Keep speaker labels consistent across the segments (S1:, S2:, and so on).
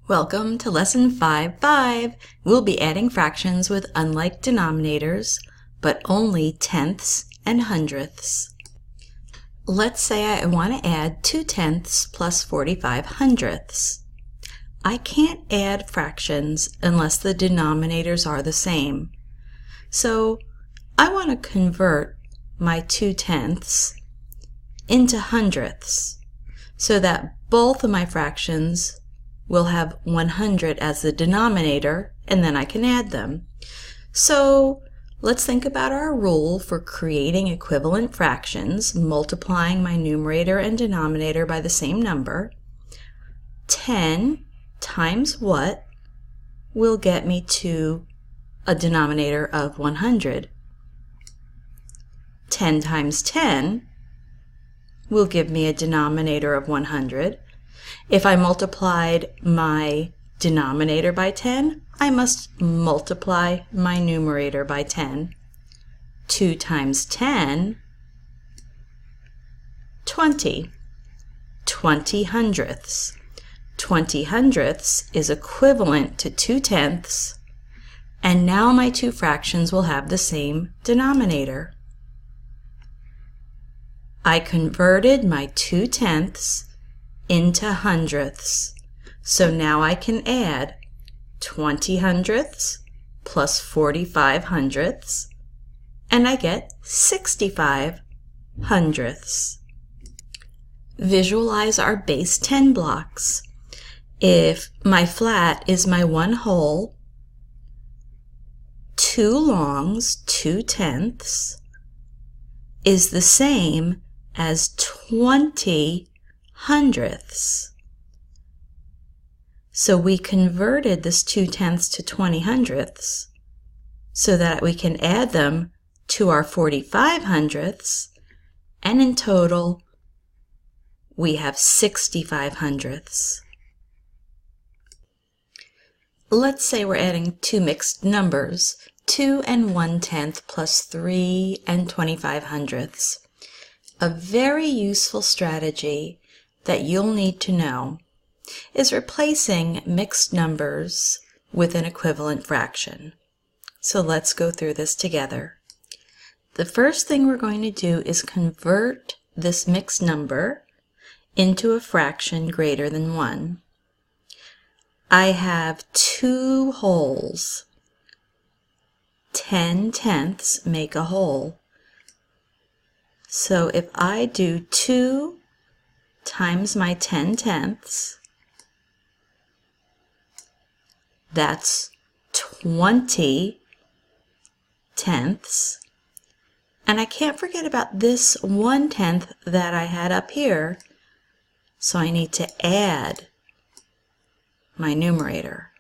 S1: Welcome to Lesson 5.5. We'll be adding fractions with unlike denominators, but only tenths and hundredths. Let's say I want to add 2 tenths plus 45 hundredths. I can't add fractions unless the denominators are the same. So I want to convert my 2 tenths into hundredths so that both of my fractions will have 100 as the denominator, and then I can add them. So let's think about our rule for creating equivalent fractions, multiplying my numerator and denominator by the same number. 10 times what will get me to a denominator of 100? 10 times 10 will give me a denominator of 100. If I multiplied my denominator by 10, I must multiply my numerator by 10. 2 times 10, 20. 20 hundredths. 20 hundredths is equivalent to 2 tenths, and now my two fractions will have the same denominator. I converted my 2 tenths into hundredths. So now I can add 20 hundredths plus 45 hundredths, and I get 65 hundredths. Visualize our base 10 blocks. If my flat is my one whole, 2 longs, 2 tenths, is the same as 20 hundredths. So we converted this 2 tenths to 20 hundredths so that we can add them to our 45 hundredths, and in total we have 65 hundredths. Let's say we're adding two mixed numbers, 2 and 1/10 plus 3 and 25 hundredths. A very useful strategy that you'll need to know is replacing mixed numbers with an equivalent fraction. So let's go through this together. The first thing we're going to do is convert this mixed number into a fraction greater than 1. I have 2 wholes. 10 tenths make a whole. So if I do 2 times my 10 tenths, that's 20 tenths. And I can't forget about this 1/10 that I had up here, so I need to add my numerator.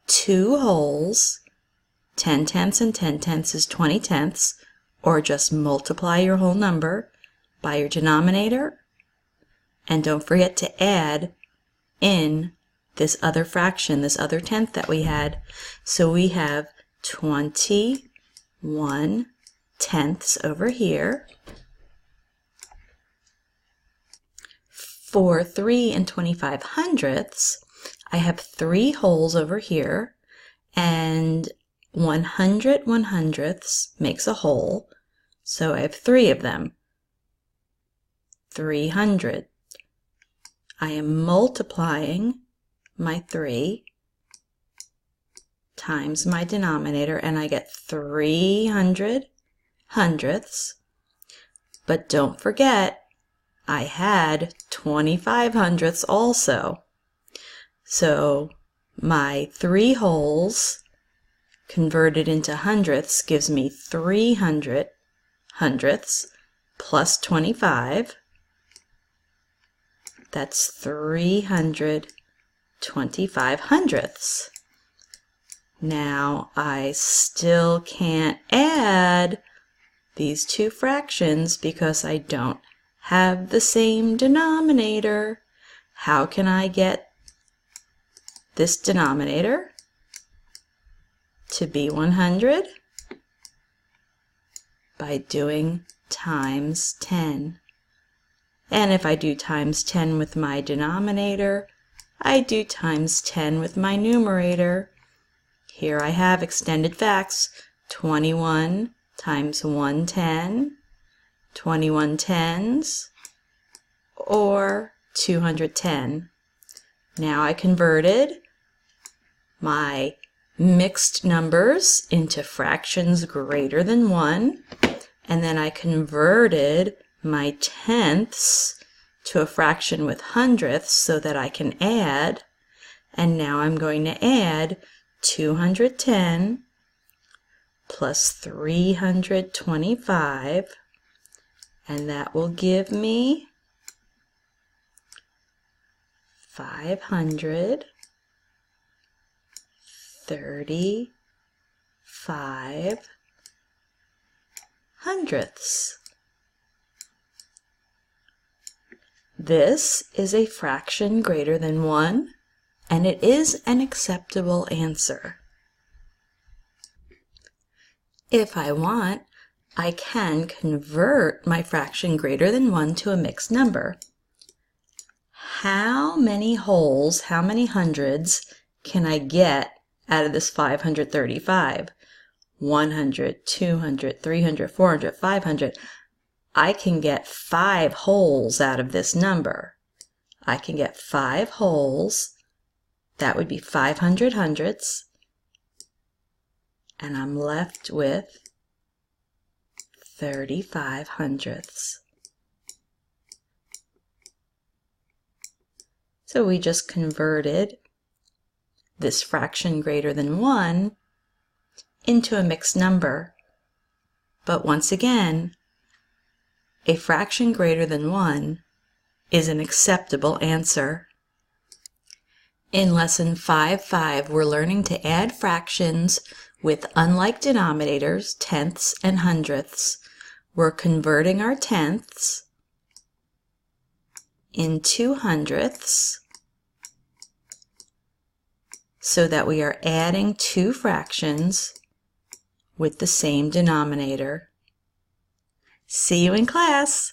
S1: 2 wholes, 10 tenths and 10 tenths is 20 tenths, or just multiply your whole number by your denominator, and don't forget to add in this other fraction, this other tenth that we had. So we have 21 tenths over here. For 3 and 25 hundredths, I have 3 wholes over here, and 100 100ths makes a whole, so I have 3 of them. 300. I am multiplying my 3 times my denominator, and I get 300 hundredths. But don't forget, I had 25 hundredths also. So my 3 wholes converted into hundredths gives me 300 hundredths plus 25. That's 325 hundredths. Now I still can't add these two fractions because I don't have the same denominator. How can I get this denominator to be 100? By doing times 10. And if I do times 10 with my denominator, I do times 10 with my numerator. Here I have extended facts, 21 times 110, 21 tens, or 210. Now I converted my mixed numbers into fractions greater than 1, and then I converted my tenths to a fraction with hundredths so that I can add, and now I'm going to add 210 plus 325, and that will give me 535 hundredths. This is a fraction greater than 1, and it is an acceptable answer. If I want, I can convert my fraction greater than 1 to a mixed number. How many wholes, how many hundreds can I get out of this 535? 100, 200, 300, 400, 500. I can get 5 wholes out of this number. I can get 5 wholes. That would be 500 hundredths. And I'm left with 35 hundredths. So we just converted this fraction greater than 1 into a mixed number. But once again, a fraction greater than 1 is an acceptable answer. In Lesson 5.5, we're learning to add fractions with unlike denominators, tenths and hundredths. We're converting our tenths into hundredths so that we are adding two fractions with the same denominator. See you in class!